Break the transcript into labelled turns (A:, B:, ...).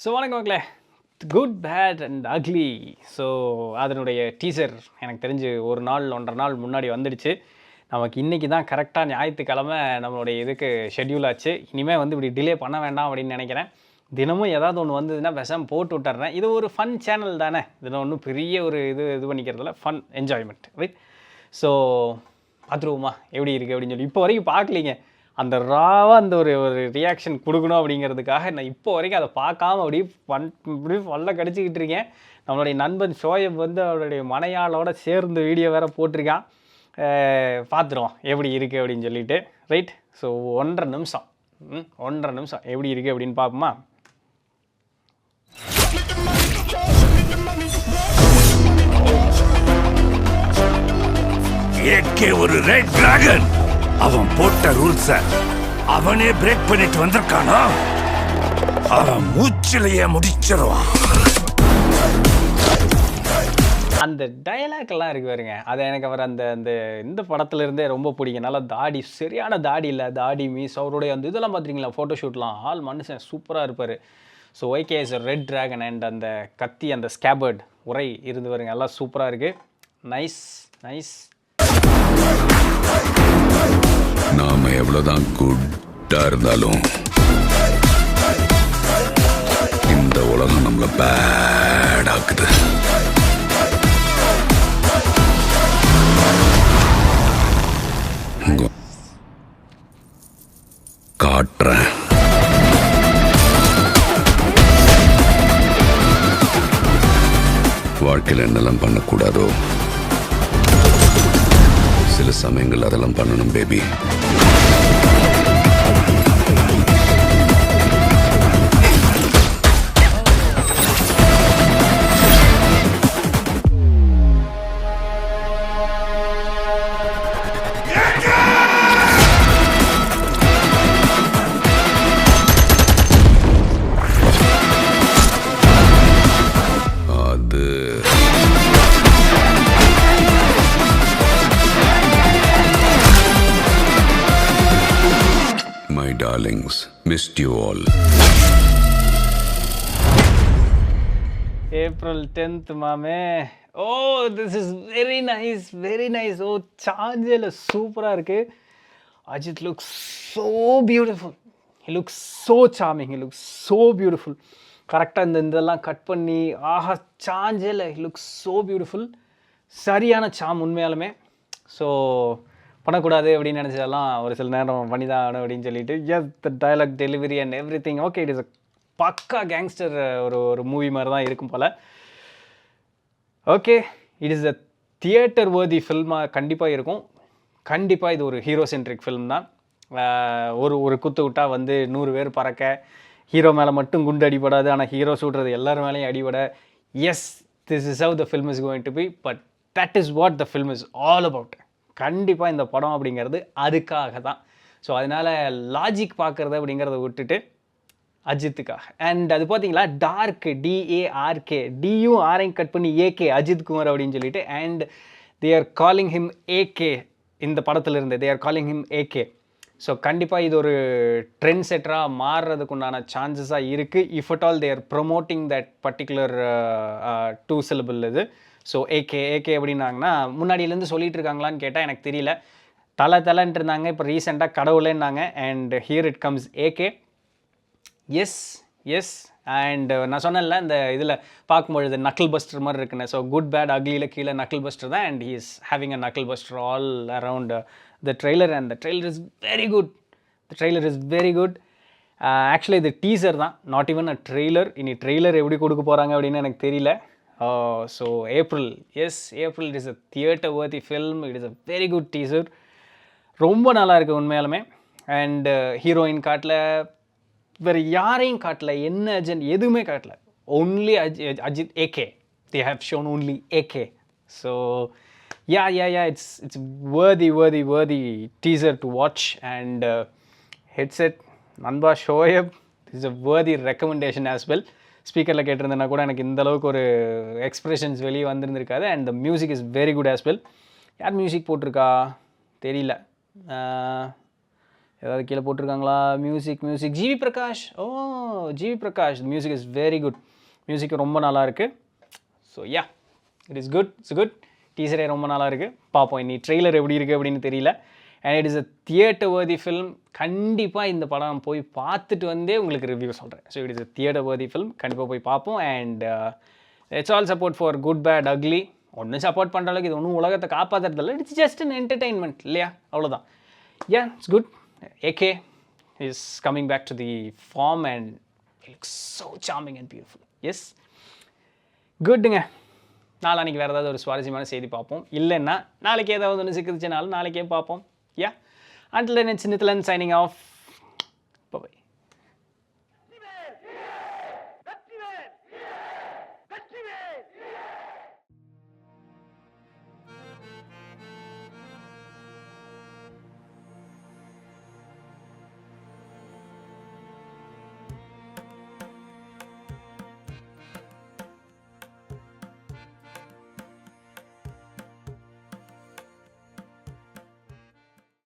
A: So வணக்கம் மக்களே, good bad and ugly. So அதனுடைய டீசர் எனக்கு தெரிஞ்சு ஒரு நாள் 1.5 நாள் முன்னாடி வந்துடுச்சு. நமக்கு இன்றைக்கி தான் கரெக்டாக ஞாயிற்றுக்கிழமை நம்மளுடைய இதுக்கு ஷெட்யூல் ஆச்சு. இனிமேல் வந்து இப்படி டிலே பண்ண வேண்டாம் அப்படின்னு நினைக்கிறேன். தினமும் ஏதாவது ஒன்று வந்ததுன்னா விஷம் போட்டு விட்டுறேன். இது ஒரு ஃபன் சேனல் தானே, இதில் ஒன்றும் பெரிய ஒரு இது பண்ணிக்கிறதுல ஃபன் என்ஜாய்மெண்ட் ரைட். ஸோ பார்த்துருவோமா எப்படி இருக்குது அப்படின்னு சொல்லி. இப்போ வரைக்கும் பார்க்கலிங்க, அந்த ராவாக அந்த ஒரு ரியாக்ஷன் கொடுக்கணும் அப்படிங்கிறதுக்காக நான் இப்போ வரைக்கும் அதை பார்க்காம இப்படி வல்ல கடிச்சிக்கிட்டு இருக்கேன். நம்மளுடைய நண்பன் ஷோயப் வந்து அவருடைய மனையாளோட சேர்ந்து வீடியோ வேறு போட்டிருக்கான். பார்த்துருவோம் எப்படி இருக்குது அப்படின்னு சொல்லிட்டு ரைட். ஸோ 1.5 நிமிஷம் எப்படி இருக்குது அப்படின்னு பார்ப்போமா.
B: ஏகே ஒரு ரெட் டிராகன். அவன் போட்ட ரூல்ஸ அவனே பிரேக் பண்ணிட்டு வந்திருக்கானா? அவன் மூச்சிலேயே முடிச்சிருவான்.
A: அந்த டைலாக் எல்லாம் இருக்கு பாருங்க, அதை எனக்கு அவர் அந்த இந்த படத்துல இருந்தே ரொம்ப பிடிக்கும். நல்லா தாடி, சரியான தாடி இல்லை, தாடி மீஸ், அவருடைய அந்த இதெல்லாம் பார்த்துருக்கீங்களா ஃபோட்டோஷூட்லாம், ஆள் மனுஷன் சூப்பராக இருப்பார். So YK is red dragon and அந்த கத்தி, அந்த ஸ்கேபர்ட் உரை இருந்து வருங்க, எல்லாம் சூப்பராக இருக்குது. Nice nice.
B: நாம எவ்வளவுதான் குட்டா இருந்தாலும் இந்த உலகம் நம்மள பேட் ஆக்குது. காட்டுறேன். வாழ்க்கையில் என்னெல்லாம் பண்ணக்கூடாதோ சில சமயங்கள் அதெல்லாம் பண்ணணும் baby. Darlings, missed you all.
A: April 10th மாமே. Oh, this is very nice, very nice. Oh, சார்ஜில் சூப்பராக இருக்குது. Ajith looks so beautiful. He looks so charming. He looks so beautiful. கரெக்டாக இதெல்லாம் கட் பண்ணி ஆஹா சார்ஜில் he looks so beautiful. சரியான சாம் உண்மையாலுமே. So பண்ணக்கூடாது அப்படின்னு நினச்சதெல்லாம் ஒரு சில நேரம் பண்ணி தான் ஆகணும் அப்படின்னு சொல்லிட்டு yes the dialogue delivery and everything okay. It is a பக்கா கேங்ஸ்டர் ஒரு மூவி மாதிரி தான் இருக்கும் போல். Okay, it is a theatre worthy ஃபில்மாக கண்டிப்பாக இருக்கும். கண்டிப்பாக இது ஒரு ஹீரோ சென்ட்ரிக் ஃபில்ம் தான். ஒரு குத்து விட்டால் வந்து 100 பேர் பறக்க, ஹீரோ மேலே மட்டும் குண்டு அடிபடாது, ஆனால் ஹீரோ சுடுறது எல்லாரும் மேலேயும் அடிபட. Yes, this is how the film is going to be, but that is what the film is all about. கண்டிப்பாக இந்த படம் அப்படிங்கிறது அதுக்காக தான். ஸோ அதனால் லாஜிக் பார்க்குறது அப்படிங்கிறத விட்டுட்டு அஜித்துக்காக. அண்ட் அது பார்த்தீங்களா, டார்க் DARK, டியும் ஆரையும் கட் பண்ணி AK அஜித் குமார் அப்படின்னு சொல்லிட்டு, and they are calling him AK. இந்த படத்தில் இருந்து they are calling him AK. So கண்டிப்பாக இது ஒரு ட்ரெண்ட் செட்டராக மாறுறதுக்கு உண்டான சான்சஸாக இருக்குது. If at all they are promoting that particular 2 syllable இது. ஸோ AK அப்படின்னாங்கன்னா முன்னாடியிலேருந்து சொல்லிட்டு இருக்காங்களான்னு கேட்டால் எனக்கு தெரியல. தலைன்ட்டு இருந்தாங்க, இப்போ ரீசெண்டாக கடவுளேன்னாங்க, and here it comes AK. Yes and நான் சொன்னேன்ல இந்த இதில் பார்க்கும்பொழுது நக்கிள் பஸ்டர் மாதிரி இருக்குன்னு. ஸோ குட் பேட் அக்லியில் கீழே நக்கிள் பஸ்டர் தான், and he is having a knuckle buster all around the trailer. And the trailer is very good. Actually இது டீசர் தான், நாட் ஈவன் அ ட்ரெய்லர். இனி ட்ரெய்லர் எப்படி கொடுக்க போகிறாங்க அப்படின்னு எனக்கு தெரியல. So April it is a theatre worthy film. It is a very good teaser. ரொம்ப நல்லா இருக்குது உண்மையாலுமே. அண்ட் ஹீரோயின் காட்டல, வேறு யாரையும் காட்டல, என்ன ஏஜென்ட் எதுவுமே காட்டல, only Ajith AK. they have shown only AK. so yeah it's worthy teaser to watch. and headset நண்பா Shoaib, this is a worthy recommendation as well. ஸ்பீக்கரில் கேட்டிருந்தேன்னா கூட எனக்கு இந்த அளவுக்கு ஒரு எக்ஸ்ப்ரெஷன்ஸ் வெளியே வந்திருந்திருக்காது. And the music is very good as well. யார் music போட்டிருக்கா தெரியல. ஏதாவது கீழே போட்டிருக்காங்களா? Music GV Prakash. Oh GV Prakash, music is very good. Music ரொம்ப நல்லா இருக்குது. So yeah, it's good. டீசரே ரொம்ப நல்லா இருக்குது. பார்ப்போம் இனி ட்ரெய்லர் எப்படி இருக்குது அப்படின்னு தெரியல. And it is a theatre worthy film. கண்டிப்பாக இந்த படம் போய் பார்த்துட்டு வந்தே உங்களுக்கு ரிவ்யூ சொல்கிறேன். So it is a theatre worthy film. கண்டிப்பாக போய் பார்ப்போம். And it's all support for good bad ugly. ஒன்றும் சப்போர்ட் பண்ணுற அளவுக்கு இது ஒன்றும் உலகத்தை காப்பாற்றுறதில்ல. இட்ஸ் ஜஸ்ட் அன் என்டர்டெயின்மெண்ட் இல்லையா? அவ்வளோதான். Yeah, it's good. AK is coming back to the form and it looks so charming and beautiful. Yes, குட்டுங்க. நாளைக்கு வேறு ஏதாவது ஒரு சுவாரஸ்யமான செய்தி பார்ப்போம். இல்லைன்னா நாளைக்கு ஏதாவது ஒன்று சிக்கிச்சுனாலும் நாளைக்கே பார்ப்போம். யா, until then it's Nithilan signing off. Bye bye.